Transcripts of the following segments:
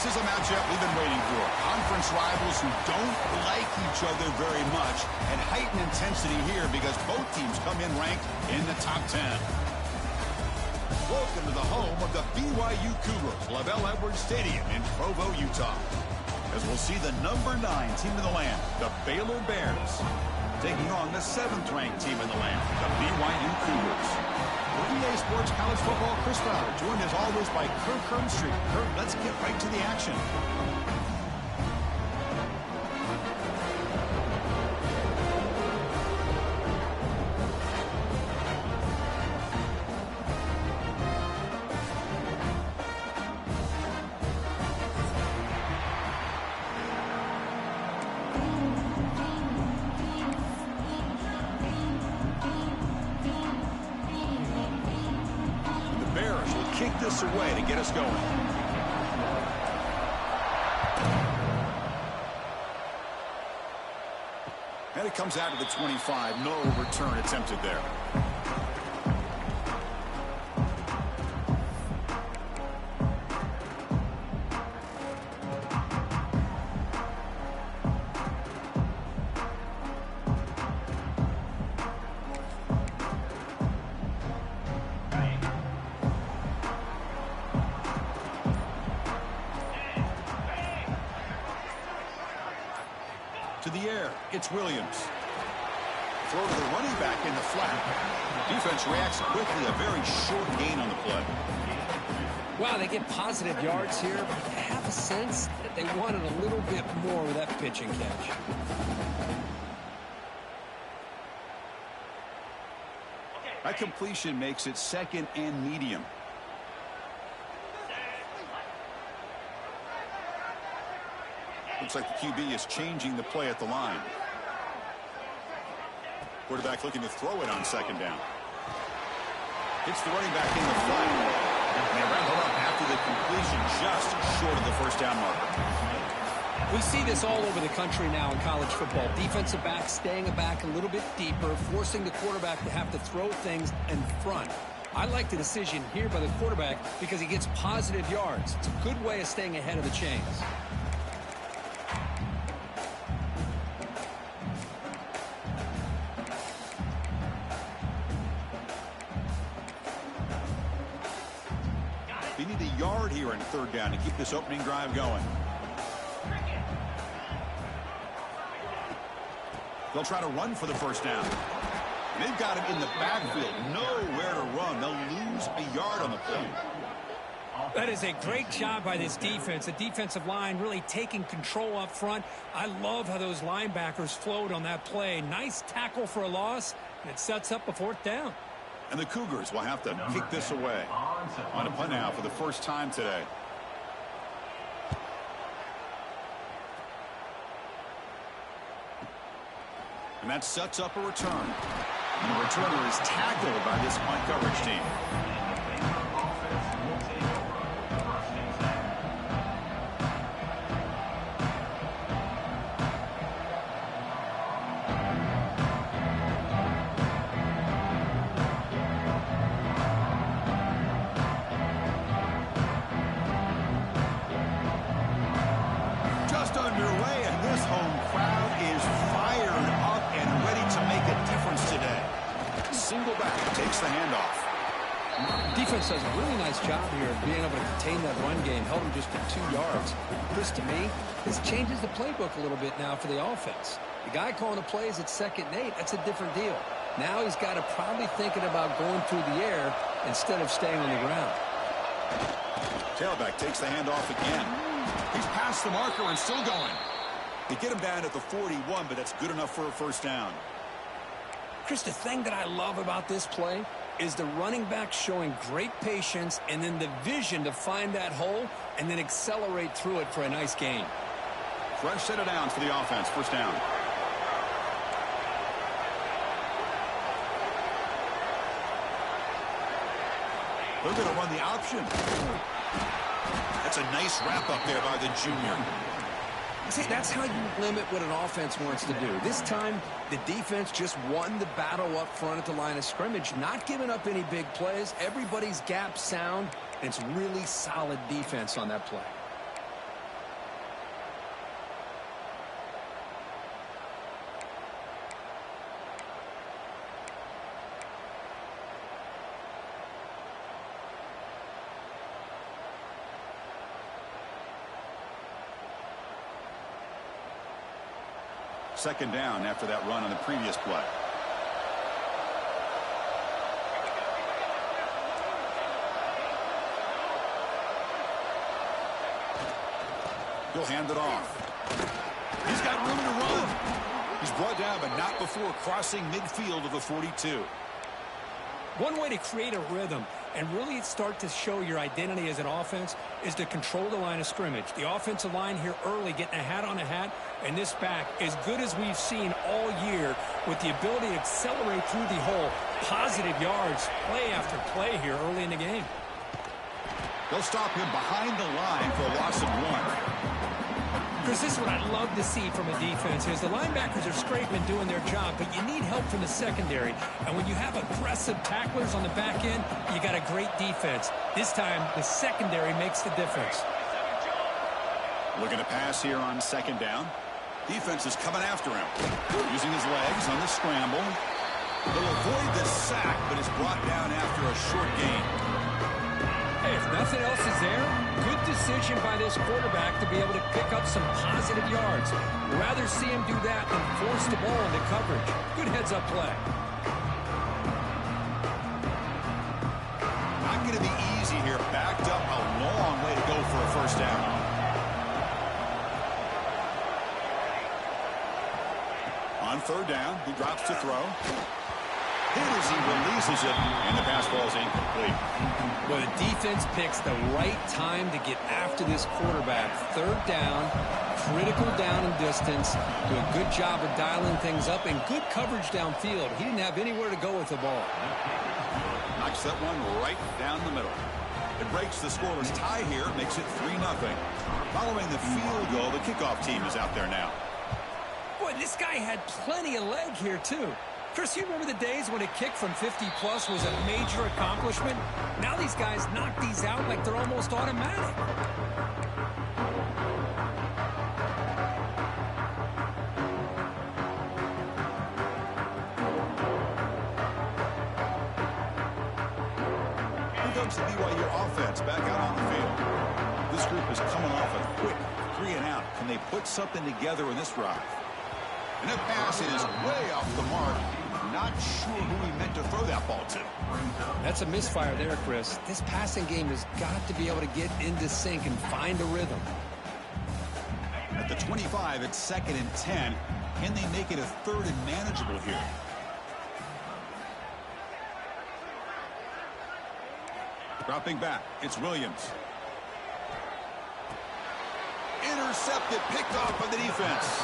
This is a matchup we've been waiting for. Conference rivals who don't like each other very much, and heightened intensity here because both teams come in ranked in the top 10. Welcome to the home of the BYU Cougars, LaVell Edwards Stadium in Provo, Utah. As we'll see the number 9 team in the land, the Baylor Bears, taking on the 7th-ranked team in the land, the BYU Cougars. For EA Sports College Football, Chris Fowler, joined as always by Kirk Hermstreet. Kirk, let's get right to the action. Kick this away to get us going. And it comes out to the 25. No return attempted there. To the air, it's Williams. Throw to the running back in the flat. Defense reacts quickly, a very short gain on the play. Wow, they get positive yards here, but I have a sense that they wanted a little bit more with that pitch and catch. That completion makes it 2nd and medium. Looks like the QB is changing the play at the line. Quarterback looking to throw it on 2nd down. Hits the running back in the flat. And they wrap it up after the completion, just short of the 1st down marker. We see this all over the country now in college football. Defensive backs staying back a little bit deeper, forcing the quarterback to have to throw things in front. I like the decision here by the quarterback because he gets positive yards. It's a good way of staying ahead of the chains. They need a yard here in 3rd down to keep this opening drive going. They'll try to run for the 1st down. And they've got him in the backfield. Nowhere to run. They'll lose a yard on the play. That is a great job by this defense. The defensive line really taking control up front. I love how those linebackers flowed on that play. Nice tackle for a loss, and it sets up a 4th down. And the Cougars will have to kick this away. On a punt now for the 1st time today. And that sets up a return. And the returner is tackled by this punt coverage team. Underway, and this home crowd is fired up and ready to make a difference today. Single back takes the handoff. Defense does a really nice job here of being able to contain that run game, held him just to 2 yards. Chris, to me, this changes the playbook a little bit now for the offense. The guy calling the plays at 2nd and 8, that's a different deal. Now he's got to probably thinking about going through the air instead of staying on the ground. Tailback takes the handoff again. He's past the marker and still going. They get him down at the 41, but that's good enough for a 1st down. Chris, the thing that I love about this play is the running back showing great patience and then the vision to find that hole and then accelerate through it for a nice gain. Fresh set of downs for the offense. 1st down. They're going to run the option. That's a nice wrap up there by the junior. See, that's how you limit what an offense wants to do. This time, the defense just won the battle up front at the line of scrimmage, not giving up any big plays. Everybody's gap sound, and it's really solid defense on that play. Second down after that run on the previous play. He'll hand it off. He's got room to run. He's brought down, but not before crossing midfield of the 42. One way to create a rhythm and really start to show your identity as an offense is to control the line of scrimmage. The offensive line here early getting a hat on a hat, and this back as good as we've seen all year with the ability to accelerate through the hole. Positive yards, play after play here early in the game. They'll stop him behind the line for a loss of 1. Chris, this is what I love to see from a defense is the linebackers are scraping and doing their job, but you need help from the secondary. And when you have aggressive tacklers on the back end, you got a great defense. This time, the secondary makes the difference. Looking to pass here on second down. Defense is coming after him. Using his legs on the scramble. They'll avoid the sack, but is brought down after a short gain. Hey, if nothing else is there, good decision by this quarterback to be able to pick up some positive yards. Rather see him do that than force the ball into coverage. Good heads-up play. Not going to be easy here. Backed up, a long way to go for a first down. On third down, he drops to throw. Hit as he releases it, and the pass ball is incomplete. Well, the defense picks the right time to get after this quarterback. Third down, critical down and distance. Do a good job of dialing things up and good coverage downfield. He didn't have anywhere to go with the ball. Knocks that one right down the middle. It breaks the scoreless tie here, makes it 3-0. Following the field goal, the kickoff team is out there now. Boy, this guy had plenty of leg here, too. Chris, you remember the days when a kick from 50-plus was a major accomplishment? Now these guys knock these out like they're almost automatic. Here comes the BYU offense back out on the field. This group is coming off a quick 3-and-out. Can they put something together in this drive? And that pass is way off the mark. Not sure who he meant to throw that ball to. That's a misfire there, Chris. This passing game has got to be able to get into sync and find a rhythm. At the 25, it's 2nd and 10. Can they make it a 3rd and manageable here? Dropping back, it's Williams. Intercepted, picked off by the defense.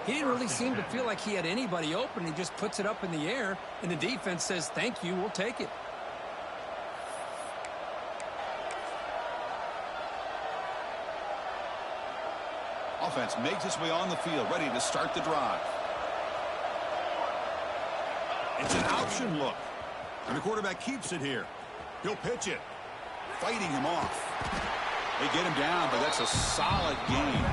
He didn't really seem to feel like he had anybody open. He just puts it up in the air, and the defense says, thank you, we'll take it. Offense makes its way on the field, ready to start the drive. It's an option look. And the quarterback keeps it here. He'll pitch it. Fighting him off. They get him down, but that's a solid gain.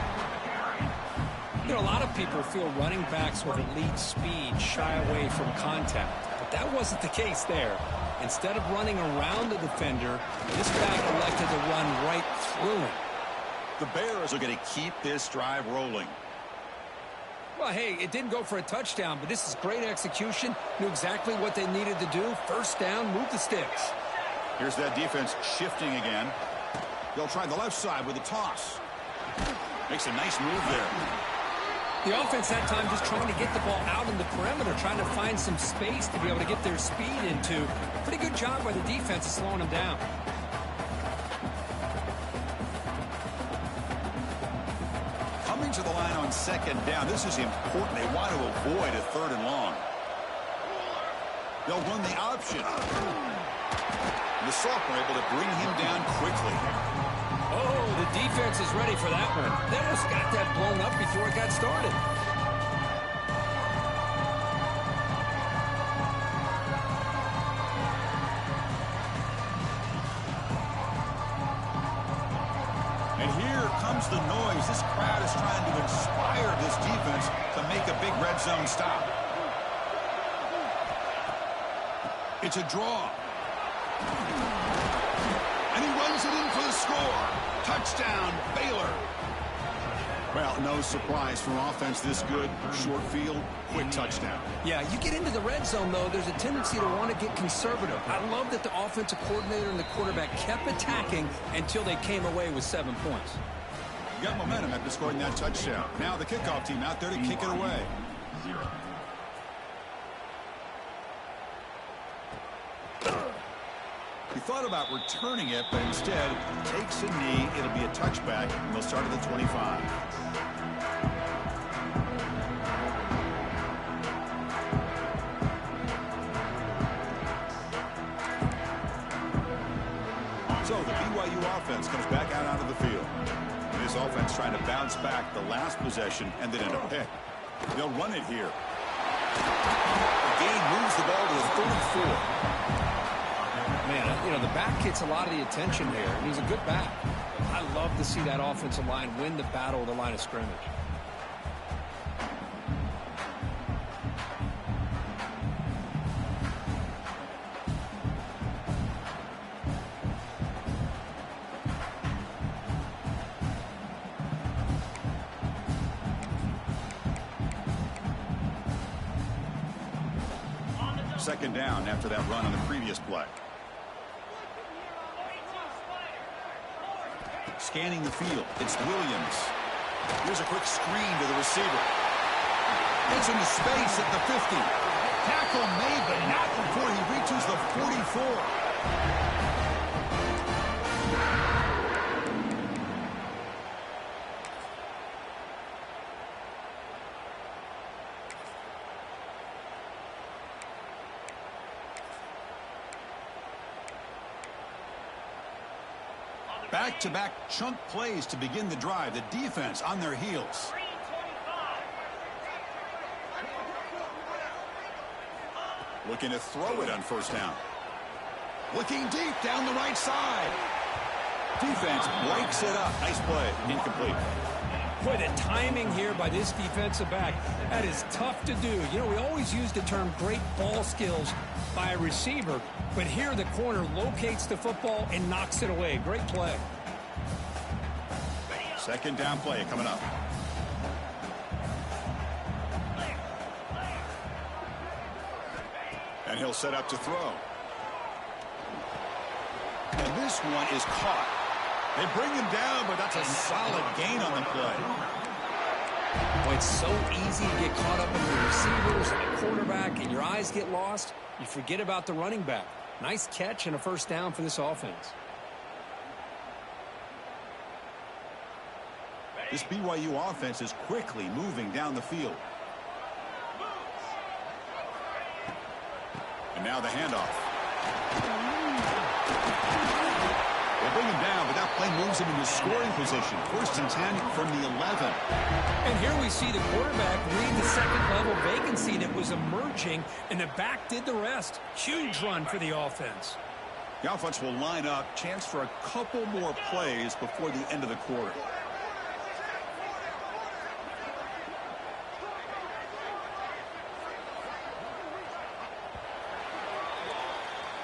You know, a lot of people feel running backs with elite speed shy away from contact, but that wasn't the case there. Instead of running around the defender, this back elected to run right through him. The Bears are going to keep this drive rolling. Well, hey, it didn't go for a touchdown, but this is great execution. Knew exactly what they needed to do. First down, move the sticks. Here's that defense shifting again. They'll try the left side with a toss. Makes a nice move there. The offense that time just trying to get the ball out in the perimeter, trying to find some space to be able to get their speed into. Pretty good job by the defense of slowing them down. Coming to the line on 2nd down. This is important. They want to avoid a 3rd and long. They'll run the option. The sophomore able to bring him down quickly. Oh, the defense is ready for that one. They almost got that blown up before it got started. And here comes the noise. This crowd is trying to inspire this defense to make a big red zone stop. It's a draw. And he runs it in for the score. Touchdown, Baylor. Well, no surprise for offense this good. Short field, quick touchdown. Yeah, you get into the red zone, though, there's a tendency to want to get conservative. I love that the offensive coordinator and the quarterback kept attacking until they came away with 7 points. You got momentum after scoring that touchdown. Now the kickoff team out there to kick it away. He thought about returning it, but instead takes a knee. It'll be a touchback, and they'll start at the 25. So the BYU offense comes back out onto the field. And this offense trying to bounce back the last possession and then end a pick. They'll run it here. The gain moves the ball to the 34. Man, you know, the back gets a lot of the attention here, and he's a good back. I love to see that offensive line win the battle of the line of scrimmage. Second down after that run on the previous play. Scanning the field, it's Williams. Here's a quick screen to the receiver. Gets into space at the 50. Tackle made, but not before he reaches the 44. Back-to-back chunk plays to begin the drive. The defense on their heels. Looking to throw it on first down. Looking deep down the right side. Defense breaks it up. Nice play. Incomplete. Boy, the timing here by this defensive back, that is tough to do. You know, we always use the term great ball skills by a receiver, but here the corner locates the football and knocks it away. Great play. Second down play coming up. And he'll set up to throw. And this one is caught. They bring him down, but that's a solid gain on the play. Boy, it's so easy to get caught up in the receivers and the quarterback, and your eyes get lost. You forget about the running back. Nice catch and a first down for this offense. This BYU offense is quickly moving down the field. And now the handoff. They bring him down, but that play moves him into scoring position. First and 10 from the 11. And here we see the quarterback read the second-level vacancy that was emerging, and the back did the rest. Huge run for the offense. The offense will line up. Chance for a couple more plays before the end of the quarter.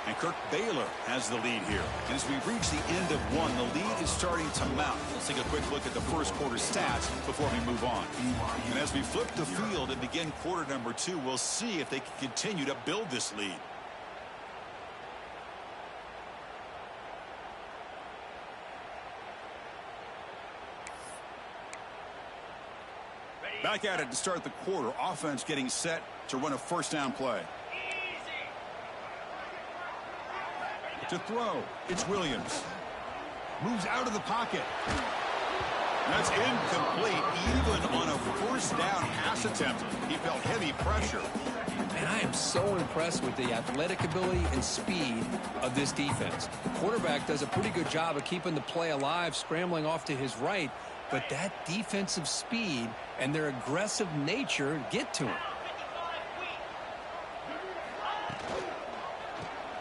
And Kirk Baylor has the lead here. And as we reach the end of one, the lead is starting to mount. Let's take a quick look at the first quarter stats before we move on. And as we flip the field and begin quarter number 2, we'll see if they can continue to build this lead. Back at it to start the quarter. Offense getting set to run a first down play. To throw, it's Williams. Moves out of the pocket. That's incomplete, even on a first down pass attempt. He felt heavy pressure. And I am so impressed with the athletic ability and speed of this defense. The quarterback does a pretty good job of keeping the play alive, scrambling off to his right, but that defensive speed and their aggressive nature get to him.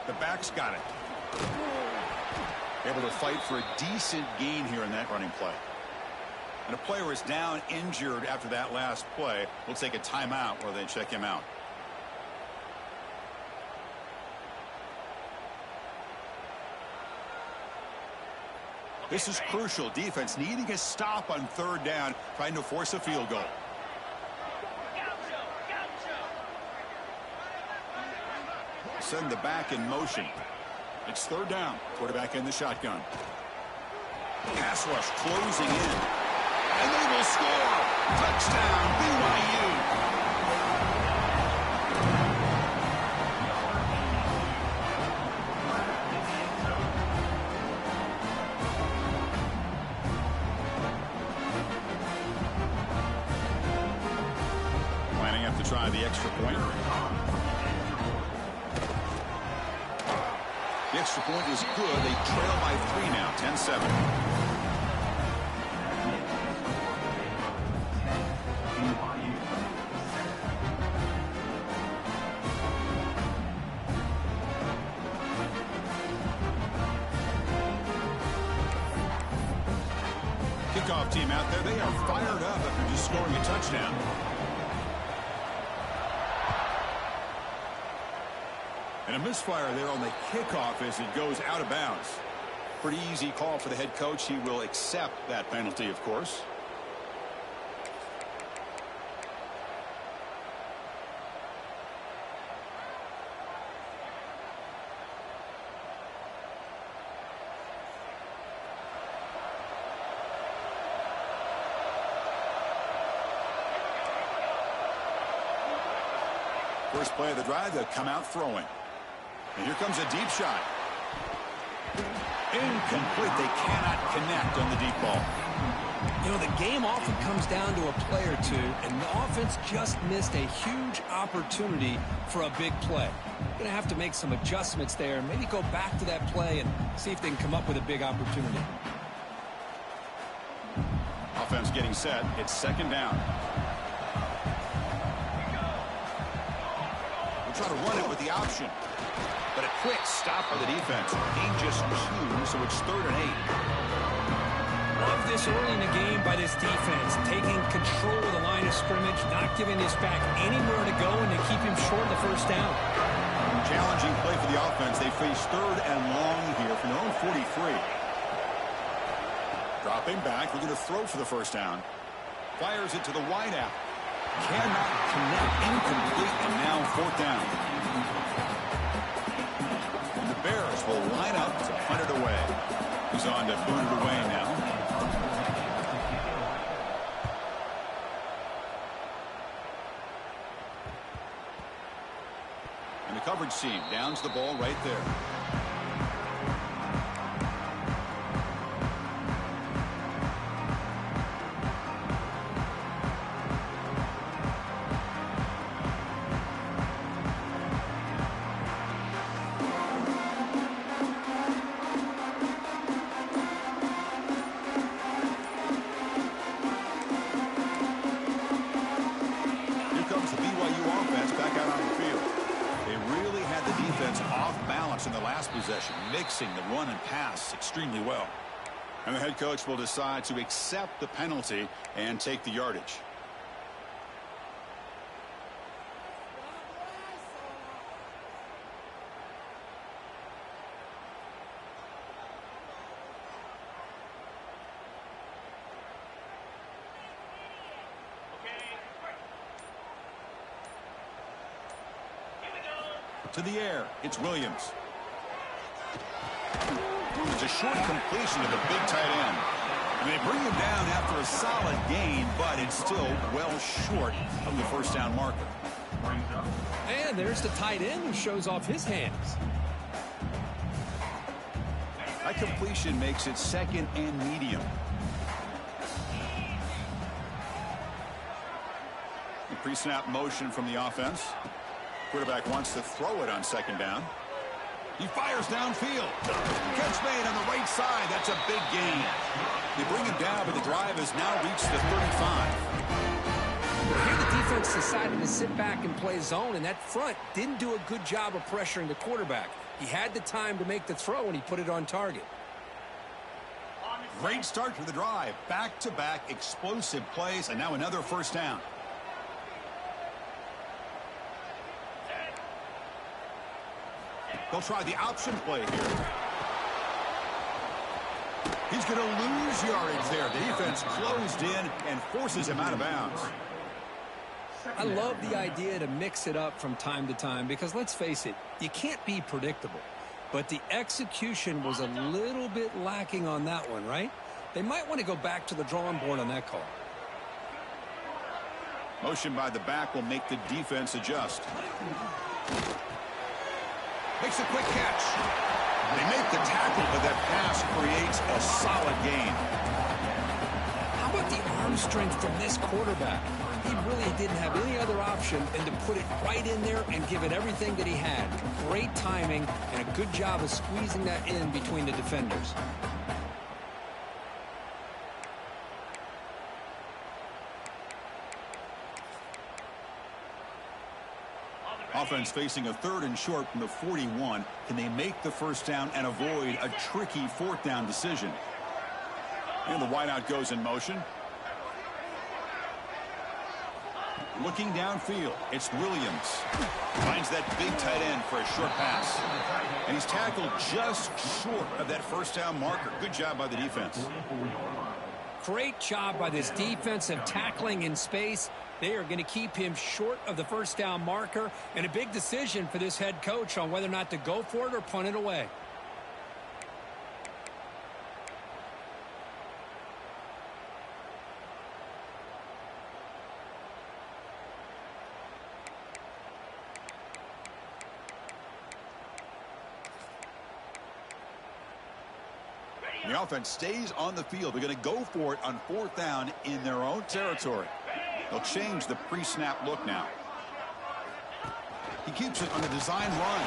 The back's got it. Able to fight for a decent gain here in that running play. And a player is down injured after that last play. We'll take a timeout while they check him out. This is crucial. Defense needing a stop on third down, trying to force a field goal. Send the back in motion. It's third down. Quarterback in the shotgun. Pass rush closing in. And they will score. Touchdown, BYU. Lining up to try the extra point. The extra point is good. They trail by 3 now, 10-7. Kickoff team out there. They are fired up after just scoring a touchdown. And a misfire there on the kickoff as it goes out of bounds. Pretty easy call for the head coach. He will accept that penalty, of course. First play of the drive, they'll come out throwing. And here comes a deep shot. Incomplete. They cannot connect on the deep ball. You know, the game often comes down to a play or two, and the offense just missed a huge opportunity for a big play. Going to have to make some adjustments there and maybe go back to that play and see if they can come up with a big opportunity. Offense getting set. It's second down. We'll try to run it with the option. But a quick stop by the defense. Gain just 2, so it's 3rd and 8. Love this early in the game by this defense. Taking control of the line of scrimmage, not giving this back anywhere to go, and to keep him short of the first down. Challenging play for the offense. They face 3rd and long here from their own 43. Dropping back, looking to throw for the first down. Fires it to the wide out. Cannot connect, incomplete, and now 4th down. The Bears will line up to punt it away. He's on to boot it away now. And the coverage team downs the ball right there. In the last possession, mixing the run and pass extremely well. And the head coach will decide to accept the penalty and take the yardage. To the air, it's Williams. It's a short completion to the big tight end. And they bring him down after a solid gain, but it's still well short of the first down marker. And there's the tight end who shows off his hands. That completion makes it 2nd and medium. The pre-snap motion from the offense. Quarterback wants to throw it on 2nd down. He fires downfield. Catch made on the right side. That's a big gain. They bring him down, but the drive has now reached the 35. Here the defense decided to sit back and play zone, and that front didn't do a good job of pressuring the quarterback. He had the time to make the throw, and he put it on target. Great start to the drive. Back-to-back explosive plays, and now another first down. They'll try the option play here. He's going to lose yardage there. The defense closed in and forces him out of bounds. I love the idea to mix it up from time to time because, let's face it, you can't be predictable. But the execution was a little bit lacking on that one, right? They might want to go back to the drawing board on that call. Motion by the back will make the defense adjust. Makes a quick catch. They make the tackle, but that pass creates a solid gain. How about the arm strength from this quarterback? He really didn't have any other option than to put it right in there and give it everything that he had. Great timing and a good job of squeezing that in between the defenders. Offense facing a 3rd and short from the 41. Can they make the first down and avoid a tricky 4th down decision? And the wideout goes in motion. Looking downfield, it's Williams. Finds that big tight end for a short pass. And he's tackled just short of that first down marker. Good job by the defense. Great job by this defensive tackling in space. They are going to keep him short of the first down marker, and a big decision for this head coach on whether or not to go for it or punt it away. The offense stays on the field. They're going to go for it on 4th down in their own territory. They'll change the pre-snap look now. He keeps it on the design run.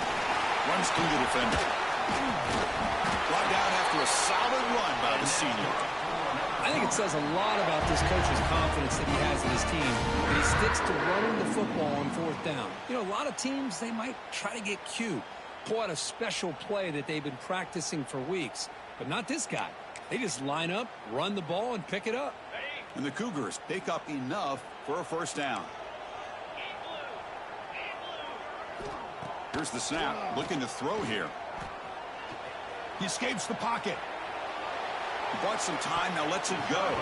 Runs through the defender. Brought down after a solid run by the senior. I think it says a lot about this coach's confidence that he has in his team. That he sticks to running the football on 4th down. You know, a lot of teams, they might try to get cute. Pull out a special play that they've been practicing for weeks. But not this guy. They just line up, run the ball, and pick it up. And the Cougars pick up enough for a first down. Here's the snap. Looking to throw here. He escapes the pocket. He bought some time, now lets it go.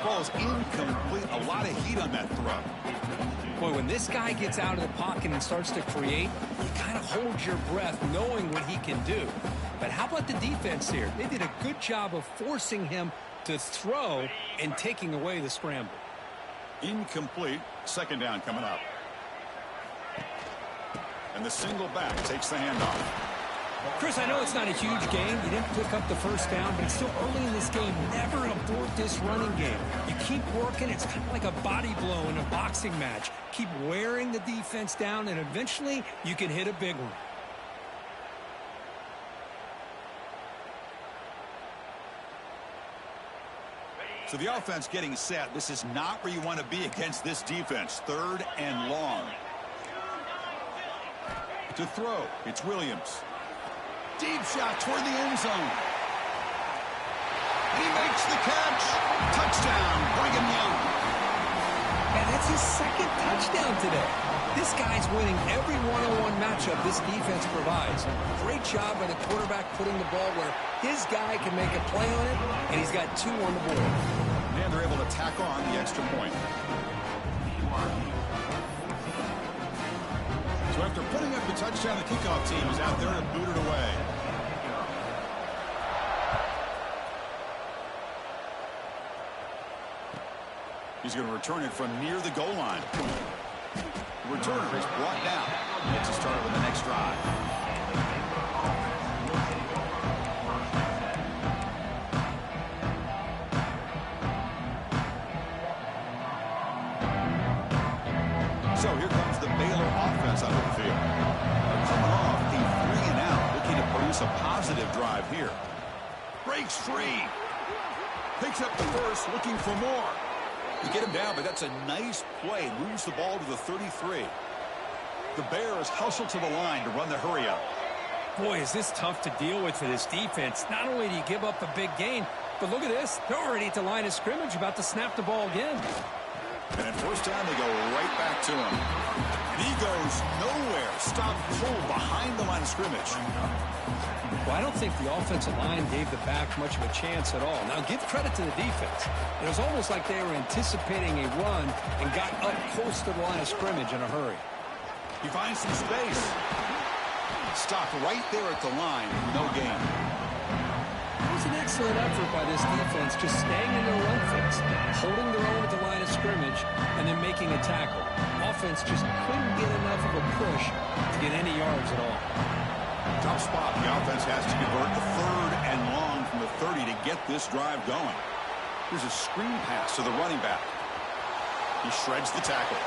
Ball is incomplete. A lot of heat on that throw. Boy, when this guy gets out of the pocket and starts to create, you kind of hold your breath knowing what he can do. But how about the defense here? They did a good job of forcing him to throw and taking away the scramble. Incomplete. Second down coming up. And the single back takes the handoff. Chris, I know it's not a huge game. You didn't pick up the first down, but it's still early in this game. Never abort this running game. You keep working. It's kind of like a body blow in a boxing match. Keep wearing the defense down, and eventually you can hit a big one. So the offense getting set. This is not where you want to be against this defense. 3rd and long. To throw, it's Williams. Deep shot toward the end zone. And he makes the catch. Touchdown, Brigham Young. And that's his 2nd touchdown today. This guy's winning every one-on-one matchup this defense provides. Great job by the quarterback putting the ball where his guy can make a play on it, and he's got 2 on the board. And they're able to tack on the extra point. So after putting up the touchdown, the kickoff team is out there to boot it away. He's going to return it from near the goal line. The returner is brought down. Gets us started with the next drive. So here comes the Baylor offense out of the field. They're coming off a 3-and-out, looking to produce a positive drive here. Breaks free. Picks up the first, looking for more. You get him down, but that's a nice play. Moves the ball to the 33. The Bears hustle to the line to run the hurry up. Boy, is this tough to deal with for this defense. Not only do you give up a big gain, but look at this. They're already at the line of scrimmage about to snap the ball again. And at first down, they go right back to him. And he goes nowhere. Stopped cold behind the line of scrimmage. Well, I don't think the offensive line gave the back much of a chance at all. Now, give credit to the defense. It was almost like they were anticipating a run and got up close to the line of scrimmage in a hurry. He finds some space. Stopped right there at the line. No gain. It was an excellent effort by this defense, just staying in their run fix, holding their own at the line of scrimmage, and then making a tackle. Offense just couldn't get enough of a push to get any yards at all. Tough spot. The offense has to convert the 3rd and long from the 30 to get this drive going. Here's a screen pass to the running back. He shreds the tackle.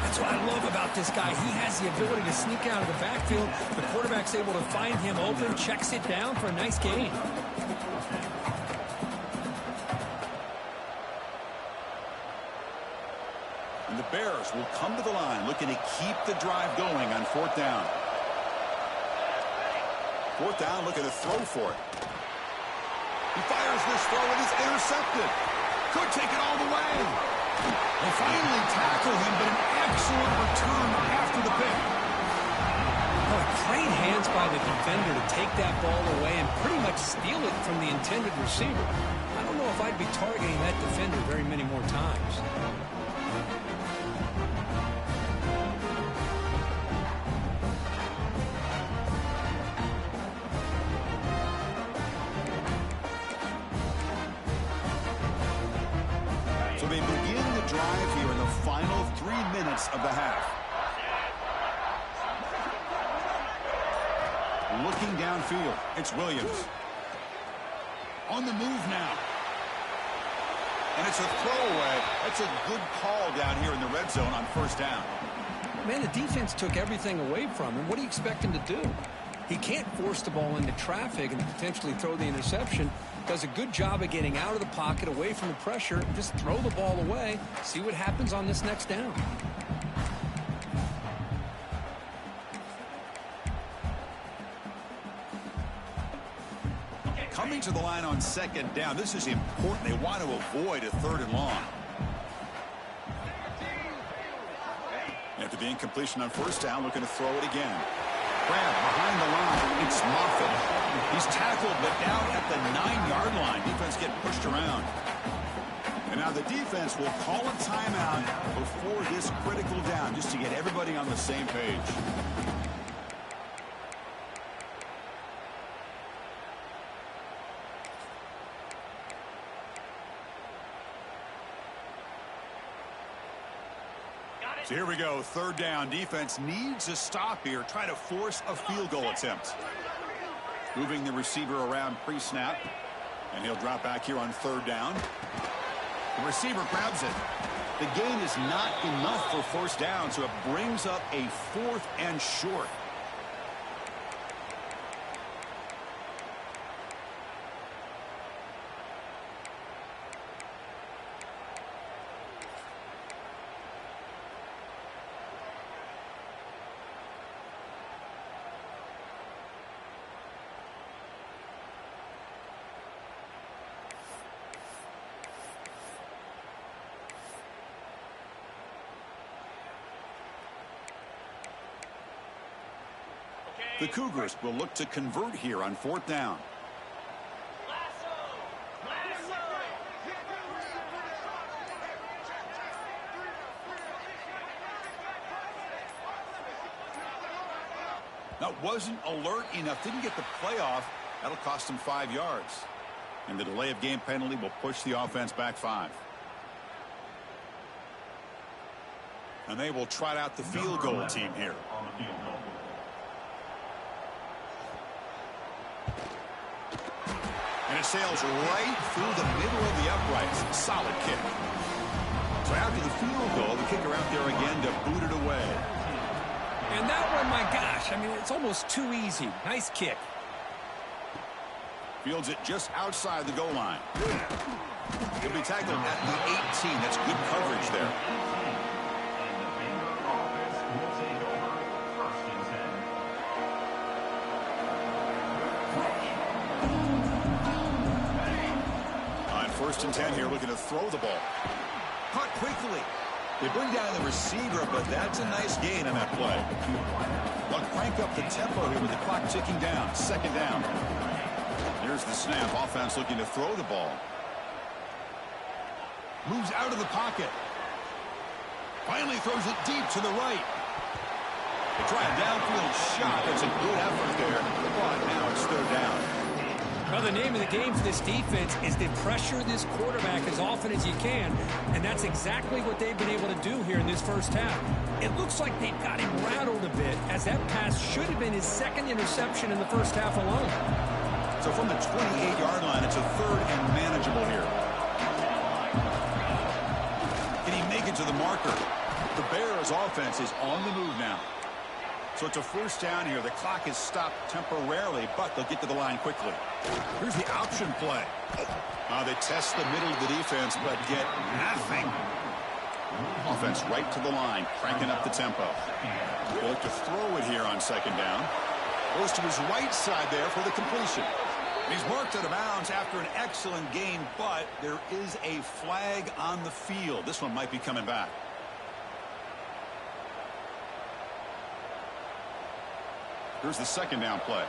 That's what I love about this guy. He has the ability to sneak out of the backfield. The quarterback's able to find him open, checks it down for a nice gain. And the Bears will come to the line looking to keep the drive going on 4th down. 4th down, looking to throw for it. He fires this throw, and it's intercepted. Could take it all the way. They finally tackle him, but an excellent return after the pick. Oh, great hands by the defender to take that ball away and pretty much steal it from the intended receiver. I don't know if I'd be targeting that defender very many more times. So they begin the drive here in the final 3 minutes of the half. Looking downfield, it's Williams. On the move now. And it's a throwaway. That's a good call down here in the red zone on 1st down. Man, the defense took everything away from him. What do you expect him to do? He can't force the ball into traffic and potentially throw the interception. Does a good job of getting out of the pocket, away from the pressure. Just throw the ball away. See what happens on this next down. Coming to the line on 2nd down. This is important. They want to avoid a 3rd and long. After the incompletion on 1st down, looking to throw it again. Grab behind the line. It's Moffitt. He's tackled, but down at the 9-yard line. Defense getting pushed around. And now the defense will call a timeout before this critical down, just to get everybody on the same page. So here we go, 3rd down. Defense needs a stop here. Try to force a field goal attempt. Moving the receiver around pre-snap. And he'll drop back here on 3rd down. The receiver grabs it. The gain is not enough for 1st down, so it brings up a 4th and short. The Cougars will look to convert here on 4th down. That wasn't alert enough. Didn't get the play off. That'll cost them 5 yards. And the delay of game penalty will push the offense back 5. And they will trot out the field goal team here. And it sails right through the middle of the uprights. Solid kick. So after the field goal, the kicker out there again to boot it away. And that one, my gosh, I mean, it's almost too easy. Nice kick. Fields it just outside the goal line. He'll be tackled at the 18. That's good coverage there. On 1st and 10 here, looking to throw the ball. Caught quickly. They bring down the receiver, but that's a nice gain on that play. They'll crank up the tempo here with the clock ticking down. Second down. Here's the snap. Offense looking to throw the ball. Moves out of the pocket. Finally throws it deep to the right. They try a downfield shot. That's a good effort there. But now it's third down. Well, the name of the game for this defense is to pressure this quarterback as often as you can, and that's exactly what they've been able to do here in this first half. It looks like they've got him rattled a bit, as that pass should have been his second interception in the first half alone. So from the 28-yard line, it's a third and manageable here. Can he make it to the marker? The Bears offense is on the move now. So it's a first down here. The clock is stopped temporarily, but they'll get to the line quickly. Here's the option play. They test the middle of the defense, but get nothing. Offense right to the line, cranking up the tempo. They look to throw it here on second down. Goes to his right side there for the completion. He's marked out of bounds after an excellent gain, but there is a flag on the field. This one might be coming back. Here's the second down play.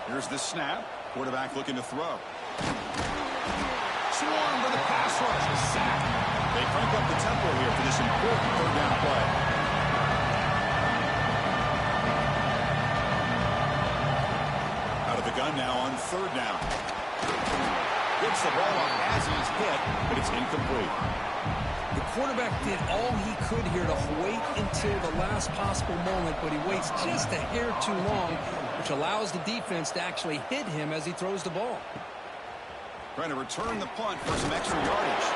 Here's the snap. Quarterback looking to throw. Swarm with the pass rush. A sack. They crank up the tempo here for this important third down play. Out of the gun now on third down. Gets the ball up as he's hit, but it's incomplete. The quarterback did all he could here to wait until the last possible moment, but he waits just a hair too long, which allows the defense to actually hit him as he throws the ball. Trying to return the punt for some extra yardage.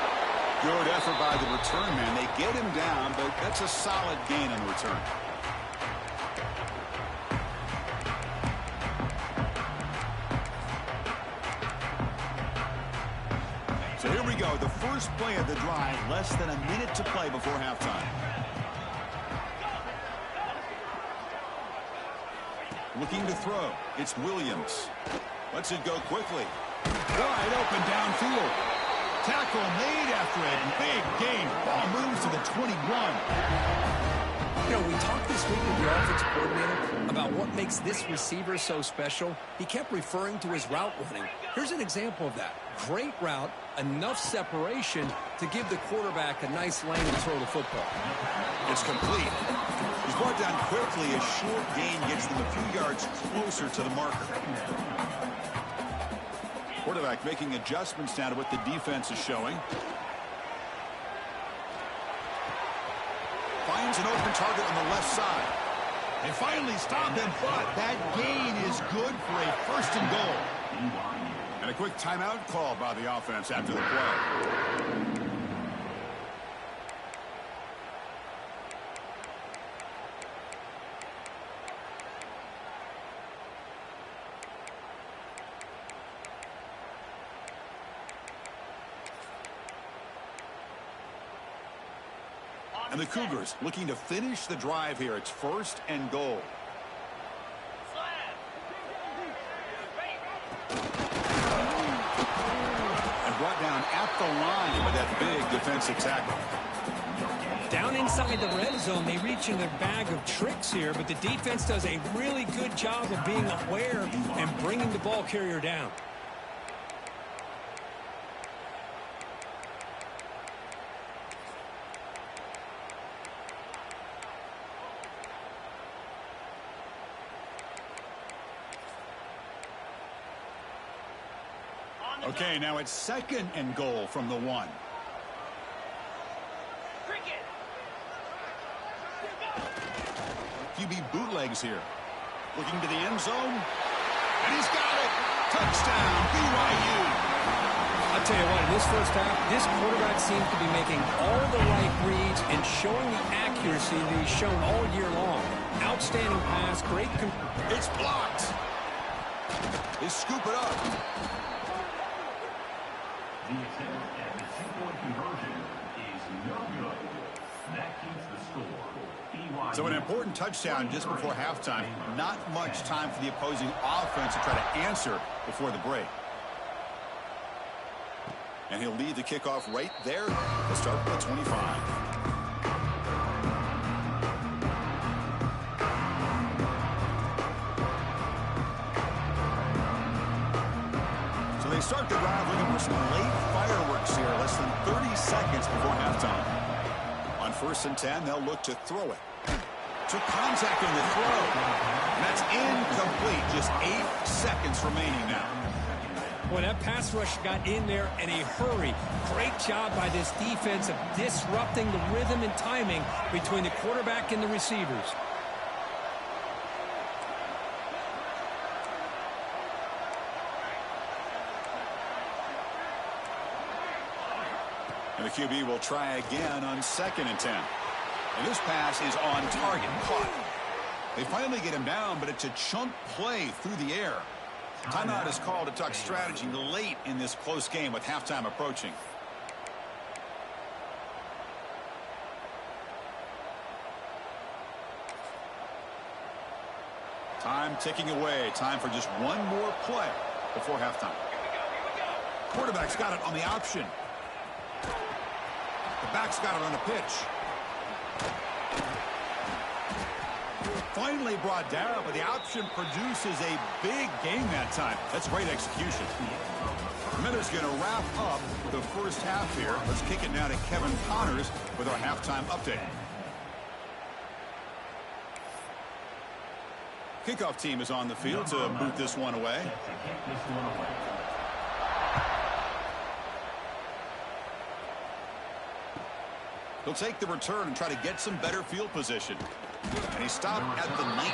Good effort by the return man. They get him down, but that's a solid gain on the return. So here we go, the first play of the drive, less than a minute to play before halftime. Looking to throw, it's Williams. Lets it go quickly. Wide open downfield. Tackle made after a big gain. Ball moves to the 21. You know, we talked this week with the offensive coordinator about what makes this receiver so special. He kept referring to his route running. Here's an example of that. Great route, enough separation to give the quarterback a nice lane to throw the football. It's complete. He's brought down quickly. A short gain gets them a few yards closer to the marker. Quarterback making adjustments now to what the defense is showing. Finds an open target on the left side. They finally stop him, but that gain is good for a first and goal. And a quick timeout call by the offense after the play. And the Cougars looking to finish the drive here. It's first and goal. And brought down at the line with that big defensive tackle. Down inside the red zone, they reach in their bag of tricks here, but the defense does a really good job of being aware and bringing the ball carrier down. Okay, now it's second and goal from the 1. QB bootlegs here. Looking to the end zone. And he's got it. Touchdown, BYU. I'll tell you what, in this first half, this quarterback seems to be making all the right reads and showing the accuracy that he's shown all year long. Outstanding pass, great. It's blocked. They scoop it up. The attempt at the two-point conversion is no good. That keeps the score. BYU So an important touchdown just before halftime. Not much time for the opposing offense to try to answer before the break. And he'll lead the kickoff right there. He'll start with the 25. So they start the drive looking for some late fireworks here. Less than 30 seconds before halftime. On 1st and 10, they'll look to throw it. Took contact on the throw. And that's incomplete. Just 8 seconds remaining now. Well, that pass rush got in there in a hurry. Great job by this defense of disrupting the rhythm and timing between the quarterback and the receivers. And the QB will try again on 2nd and 10. And this pass is on target. Caught. They finally get him down, but it's a chunk play through the air. Timeout is called to talk strategy late in this close game with halftime approaching. Time ticking away. Time for just one more play before halftime. Quarterback's got it on the option. The back's got it on the pitch. Finally brought down, but the option produces a big game that time. That's great execution. Miller's going to wrap up the first half here. Let's kick it now to Kevin Connors with our halftime update. Kickoff team is on the field to boot this one away. He'll take the return and try to get some better field position. And he stopped at the 19.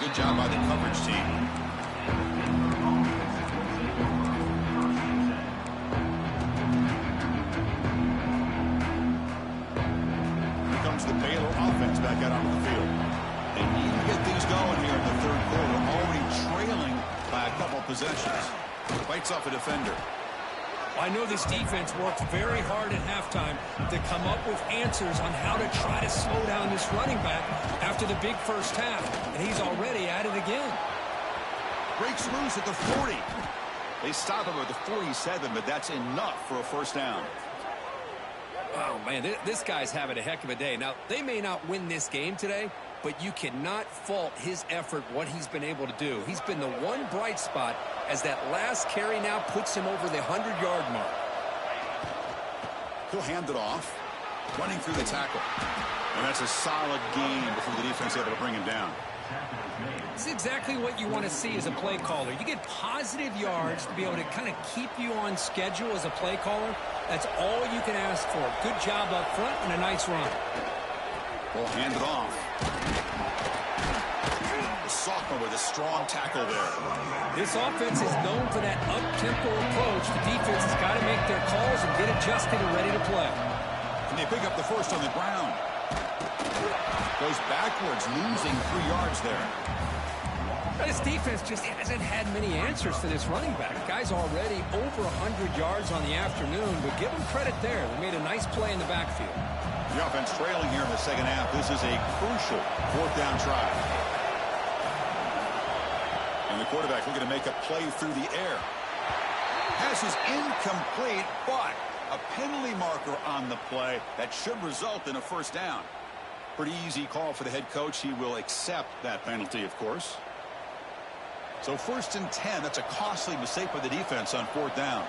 Good job by the coverage team. Here comes the Baylor offense back out onto the field. They need to get things going here in the 3rd quarter. Already trailing by a couple possessions. Fights off a defender. I know this defense worked very hard at halftime to come up with answers on how to try to slow down this running back after the big first half, and he's already at it again. Breaks loose at the 40. They stop him at the 47, but that's enough for a first down. Oh, man, this guy's having a heck of a day. Now, they may not win this game today, but you cannot fault his effort, what he's been able to do. He's been the one bright spot as that last carry now puts him over the 100-yard mark. He'll hand it off, running through the tackle. And that's a solid gain before the defense able to bring him down. It's exactly what you want to see as a play caller. You get positive yards to be able to kind of keep you on schedule as a play caller. That's all you can ask for. Good job up front and a nice run. We'll hand it off. The sophomore with a strong tackle there. This offense is known for that up-tempo approach. The defense has got to make their calls and get adjusted and ready to play. And they pick up the first on the ground. Goes backwards, losing 3 yards there. This defense just hasn't had many answers for this running back. Guy's already over 100 yards on the afternoon, but give him credit there. They made a nice play in the backfield. The offense trailing here in the second half. This is a crucial 4th down try. And the quarterback looking to make a play through the air. Pass is incomplete, but a penalty marker on the play that should result in a first down. Pretty easy call for the head coach. He will accept that penalty, of course. So 1st and 10. That's a costly mistake by the defense on 4th down.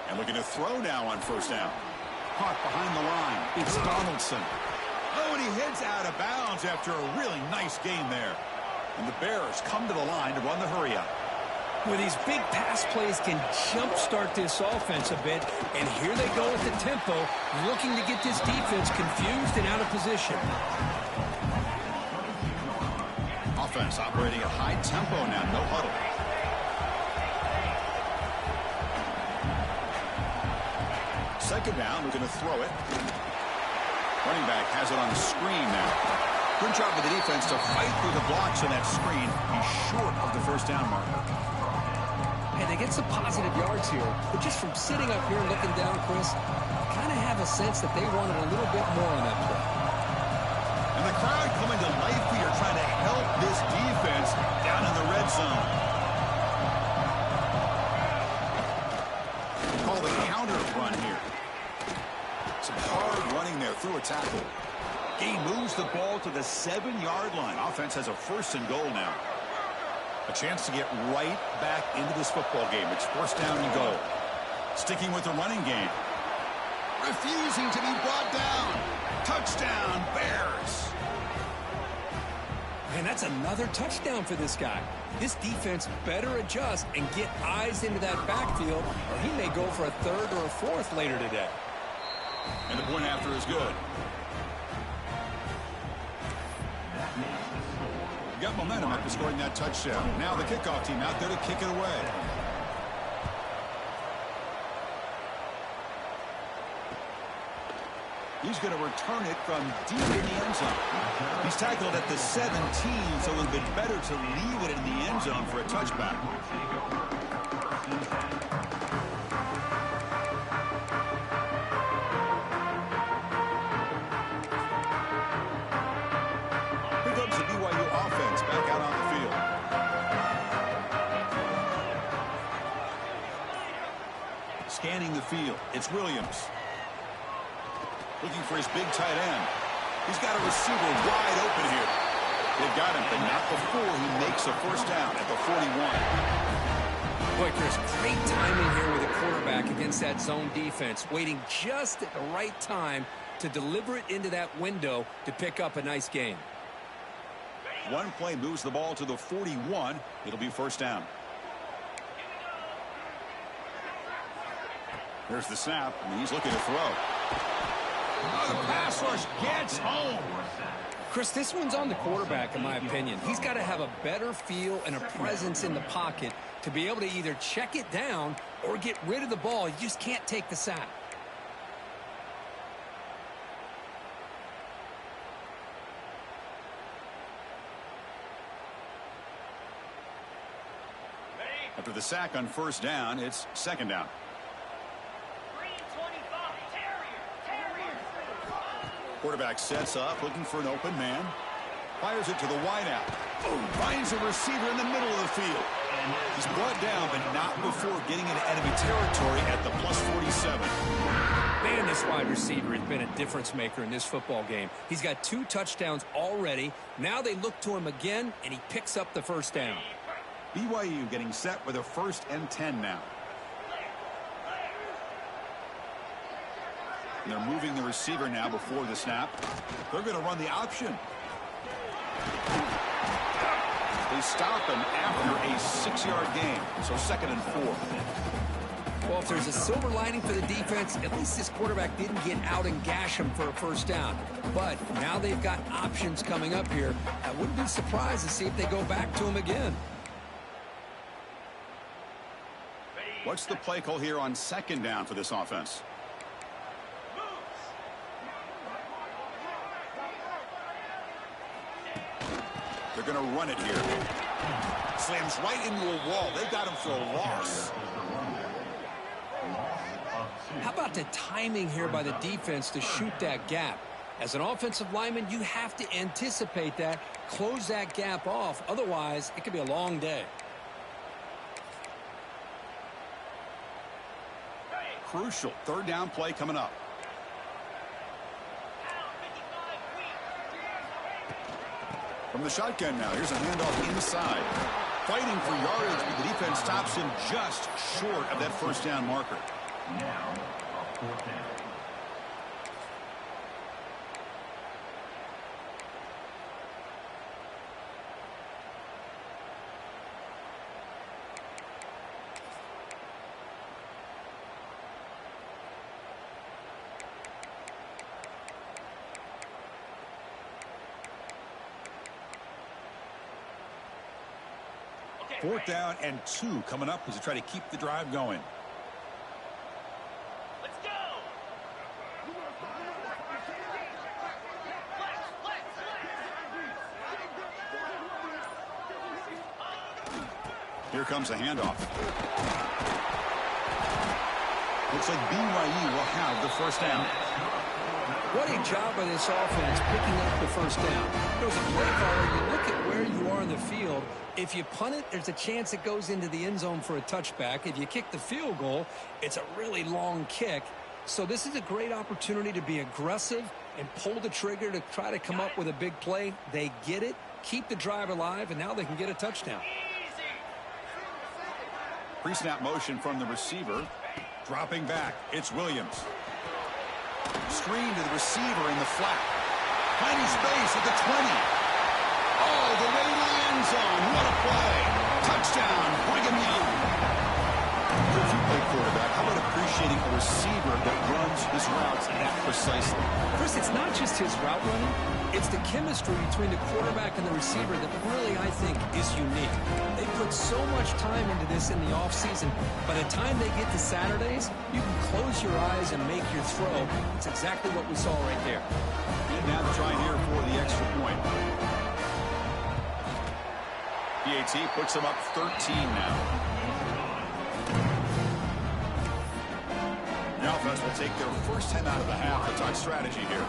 And looking to throw now on 1st down. Caught behind the line. It's Donaldson. Oh, and he heads out of bounds after a really nice game there. And the Bears come to the line to run the hurry up. Well, these big pass plays can jumpstart this offense a bit, and here they go with the tempo, looking to get this defense confused and out of position. Offense operating at high tempo now, no huddle. Second down, looking to throw it. Running back has it on the screen now. Good job of the defense to fight through the blocks on that screen. He's short of the first down marker. And they get some positive yards here, but just from sitting up here and looking down, Chris, I kind of have a sense that they wanted a little bit more on that play. And the crowd coming to life here, trying to help this defense down in the red zone. Call the counter run here. Some hard running there through a tackle. He moves the ball to the 7-yard line. Offense has a 1st and goal now. A chance to get right back into this football game. It's 1st down and goal. Sticking with the running game. Refusing to be brought down. Touchdown, Bears. And that's another touchdown for this guy. This defense better adjust and get eyes into that backfield, or he may go for a 3rd or a 4th later today. And the point after is good. Got momentum after scoring that touchdown. Now the kickoff team out there to kick it away. He's going to return it from deep in the end zone. He's tackled at the 17, so it would have been better to leave it in the end zone for a touchback. Here comes the BYU offense back out on the field. Scanning the field, it's Williams. Looking for his big tight end. He's got a receiver wide open here. They've got him, but not before he makes a 1st down at the 41. Boy, Chris, great timing here with a quarterback against that zone defense, waiting just at the right time to deliver it into that window to pick up a nice gain. One play moves the ball to the 41. It'll be 1st down. There's the snap, and he's looking to throw. Oh, the pass rush gets home. Chris, this one's on the quarterback, in my opinion. He's got to have a better feel and a presence in the pocket to be able to either check it down or get rid of the ball. You just can't take the sack. After the sack on 1st down, it's 2nd down. Quarterback sets up, looking for an open man. Fires it to the wideout. Oh, finds a receiver in the middle of the field. He's brought down, but not before getting into enemy territory at the +47. Man, this wide receiver has been a difference maker in this football game. He's got 2 touchdowns already. Now they look to him again, and he picks up the 1st down. BYU getting set with a 1st and 10 now. And they're moving the receiver now before the snap. They're going to run the option. They stop him after a 6-yard gain. So 2nd and 4. Well, if there's a silver lining for the defense, at least this quarterback didn't get out and gash him for a 1st down. But now they've got options coming up here. I wouldn't be surprised to see if they go back to him again. What's the play call here on 2nd down for this offense? They're going to run it here. Slams right into a wall. They got him for a loss. How about the timing here by the defense to shoot that gap? As an offensive lineman, you have to anticipate that, close that gap off. Otherwise, it could be a long day. Crucial 3rd down play coming up. From the shotgun now, here's a handoff inside. Fighting for yardage, but the defense stops him just short of that 1st down marker. Now, 4th down. Fourth down and 2 coming up as they try to keep the drive going. Let's go. Here comes a handoff. Looks like BYU will have the 1st down. What a job by this offense picking up the first down. There's a play caller. You look at where you are in the field. If you punt it, there's a chance it goes into the end zone for a touchback. If you kick the field goal, it's a really long kick. So this is a great opportunity to be aggressive and pull the trigger to try to come up with a big play. They get it, keep the drive alive, and now they can get a touchdown. Pre-snap motion from the receiver. Dropping back, it's Williams. Screen to the receiver in the flat. Plenty space at the 20. Oh, the way to the end zone. What a play. Touchdown, Brigham Young. If you play quarterback, how about appreciating a receiver that runs his routes that precisely? Chris, it's not just his route running. It's the chemistry between the quarterback and the receiver that really, I think, is unique. They put so much time into this in the offseason. By the time they get to Saturdays, you can close your eyes and make your throw. It's exactly what we saw right there. And now to try here for the extra point. PAT puts them up 13 now. The offense will take their first 10 out of the half to talk strategy here.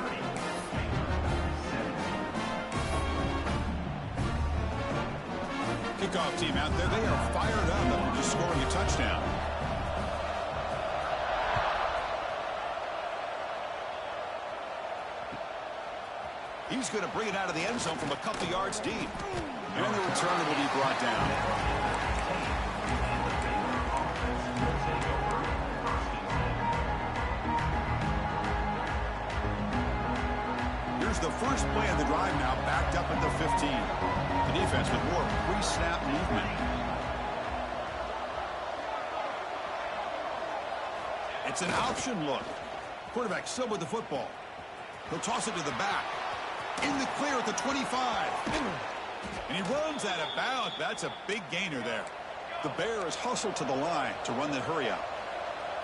Kickoff team out there. They are fired up after just scoring a touchdown. He's going to bring it out of the end zone from a couple yards deep. And the return will be brought down. Here's the first play of the drive now, backed up at the 15. The defense with more pre-snap movement. It's an option look. Quarterback still with the football. He'll toss it to the back. In the clear at the 25. And he runs out of bounds. That's a big gainer there. The Bears hustle to the line to run the hurry up.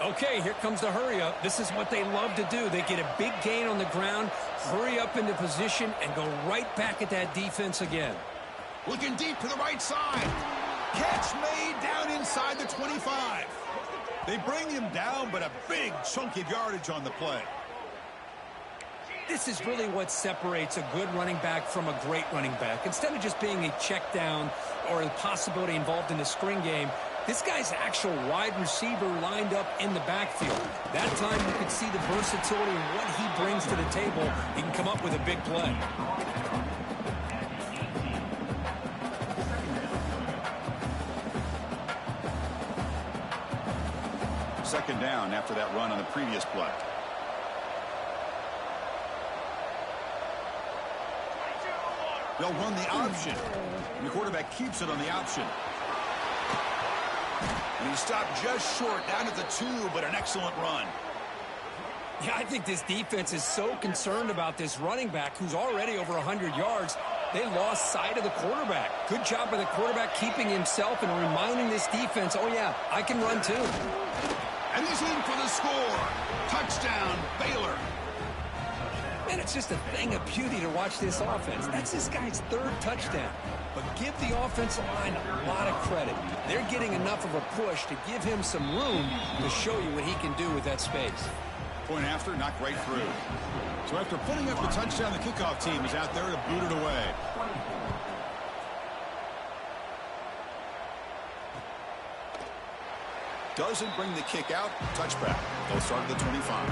Okay, here comes the hurry up. This is what they love to do. They get a big gain on the ground, hurry up into position, and go right back at that defense again. Looking deep to the right side. Catch made down inside the 25. They bring him down, but a big chunk of yardage on the play. This is really what separates a good running back from a great running back. Instead of just being a check down or a possibility involved in the screen game, this guy's actual wide receiver lined up in the backfield. That time you can see the versatility and what he brings to the table. He can come up with a big play. Second down after that run on the previous play. They'll run the option. And the quarterback keeps it on the option. And he stopped just short, down at the 2, but an excellent run. Yeah, I think this defense is so concerned about this running back who's already over 100 yards. They lost sight of the quarterback. Good job by the quarterback keeping himself and reminding this defense, oh yeah, I can run too. And he's in for the score. Touchdown, Baylor. Man, it's just a thing of beauty to watch this offense. That's this guy's third touchdown. But give the offensive line a lot of credit. They're getting enough of a push to give him some room to show you what he can do with that space. Point after, knocked right through. So after putting up the touchdown, the kickoff team is out there to boot it away. Doesn't bring the kick out. Touchback. They'll start at the 25.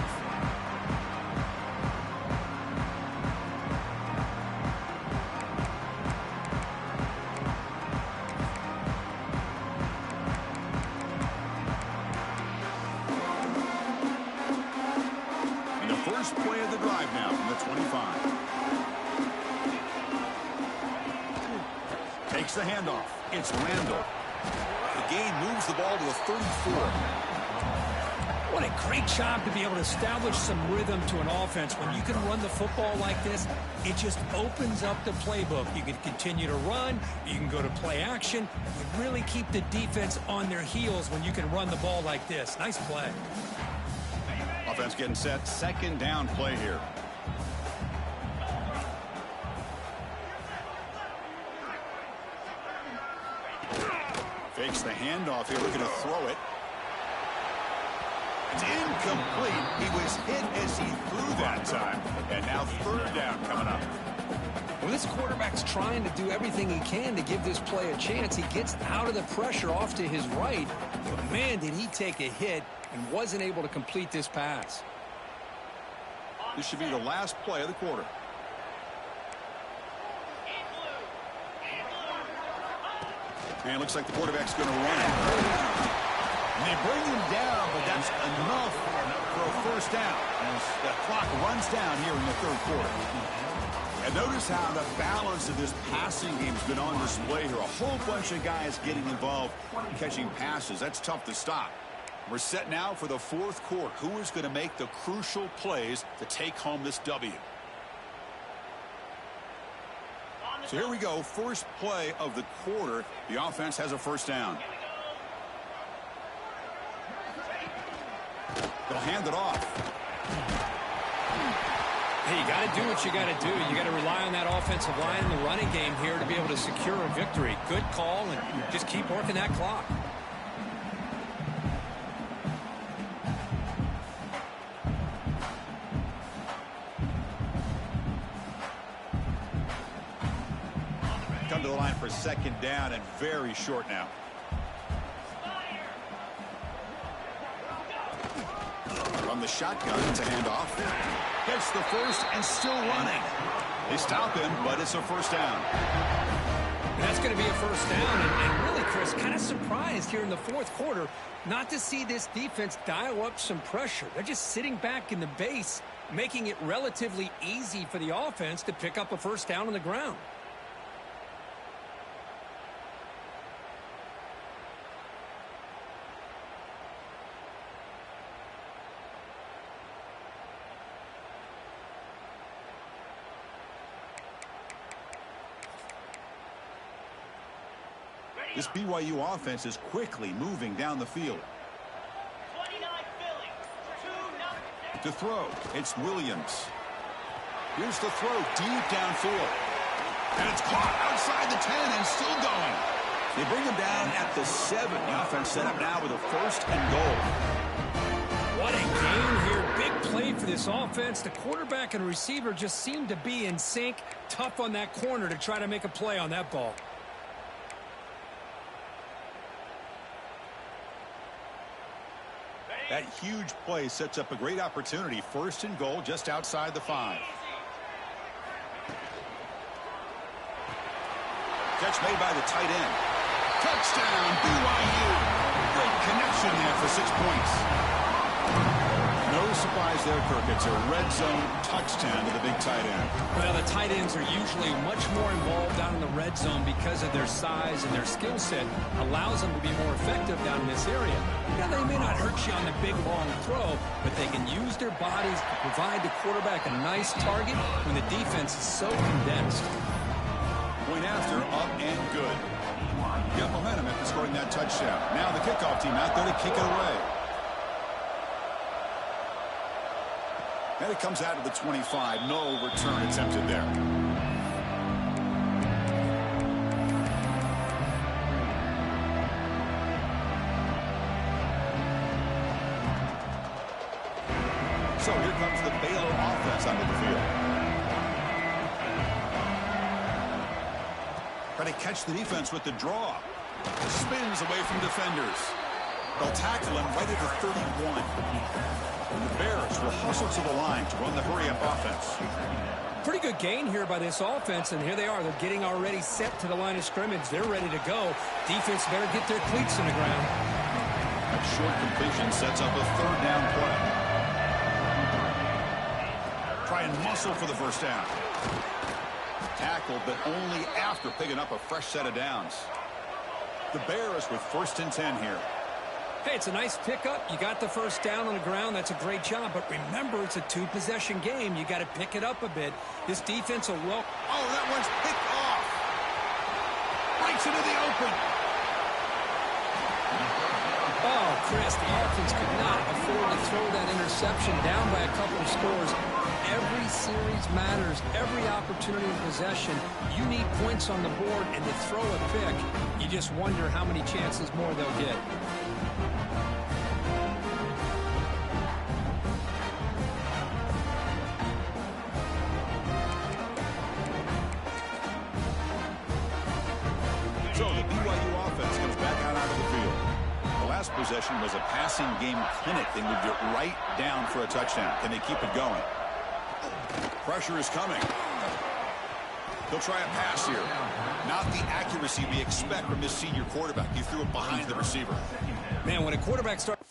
First play of the drive now from the 25. Takes the handoff. It's Randall. The gain moves the ball to the 34. What a great job to be able to establish some rhythm to an offense. When you can run the football like this, it just opens up the playbook. You can continue to run. You can go to play action. You really keep the defense on their heels when you can run the ball like this. Nice play. Offense getting set. Second down play here. Fakes the handoff here, looking to throw it. It's incomplete. He was hit as he threw that time. And now third down coming up. Well, this quarterback's trying to do everything he can to give this play a chance. He gets out of the pressure off to his right. But, man, did he take a hit and wasn't able to complete this pass. This should be the last play of the quarter. And it looks like the quarterback's going to run it. And they bring him down, but that's enough for a first down as the clock runs down here in the third quarter. And notice how the balance of this passing game has been on display here. A whole bunch of guys getting involved catching passes. That's tough to stop. We're set now for the fourth quarter. Who is going to make the crucial plays to take home this W? So here we go. First play of the quarter. The offense has a first down. They'll hand it off. Hey, you got to do what you got to do. You got to rely on that offensive line in the running game here to be able to secure a victory. Good call, and just keep working that clock. Come to the line for second down and very short now. From the shotgun, it's a handoff. Gets the first and still running. They stop him, but it's a first down. And that's going to be a first down. And really, Chris, kind of surprised here in the fourth quarter not to see this defense dial up some pressure. They're just sitting back in the base, making it relatively easy for the offense to pick up a first down on the ground. This BYU offense is quickly moving down the field. To throw, it's Williams. Here's the throw deep downfield. And it's caught outside the 10 and still going. They bring him down at the 7. The offense set up now with a first and goal. What a game here. Big play for this offense. The quarterback and receiver just seem to be in sync. Tough on that corner to try to make a play on that ball. That huge play sets up a great opportunity. First and goal just outside the 5. Catch made by the tight end. Touchdown, BYU. Great connection there for 6 points. No surprise there, Kirk. It's a red zone touchdown to the big tight end. Well, the tight ends are usually much more involved down in the red zone because of their size and their skill set. Allows them to be more effective down in this area. Now, they may not hurt you on the big, long throw, but they can use their bodies to provide the quarterback a nice target when the defense is so condensed. Point after, up and good. Got momentum after scoring that touchdown. Now the kickoff team out there to kick it away. And it comes out of the 25. No return attempted there. So here comes the Baylor offense onto the field. Trying to catch the defense with the draw. Spins away from defenders. They'll tackle him right at the 31. And the Bears will hustle to the line to run the hurry-up offense. Pretty good gain here by this offense, and here they are. They're getting already set to the line of scrimmage. They're ready to go. Defense better get their cleats in the ground. That short completion sets up a third down play. Try and muscle for the first down. Tackled, but only after picking up a fresh set of downs. The Bears with first and 10 here. Hey, it's a nice pickup. You got the first down on the ground. That's a great job. But remember, it's a two-possession game. You got to pick it up a bit. This defense will well. Oh, that one's picked off. Breaks into the open. Oh, Chris, the offense could not afford to throw that interception down by a couple of scores. Every series matters. Every opportunity in possession. You need points on the board, and to throw a pick, you just wonder how many chances more they'll get. So the BYU offense comes back out onto the field. The last possession was a passing game clinic. They moved it right down for a touchdown. Can they keep it going? Pressure is coming. He'll try a pass here. Not the accuracy we expect from this senior quarterback. He threw it behind the receiver. Man, when a quarterback starts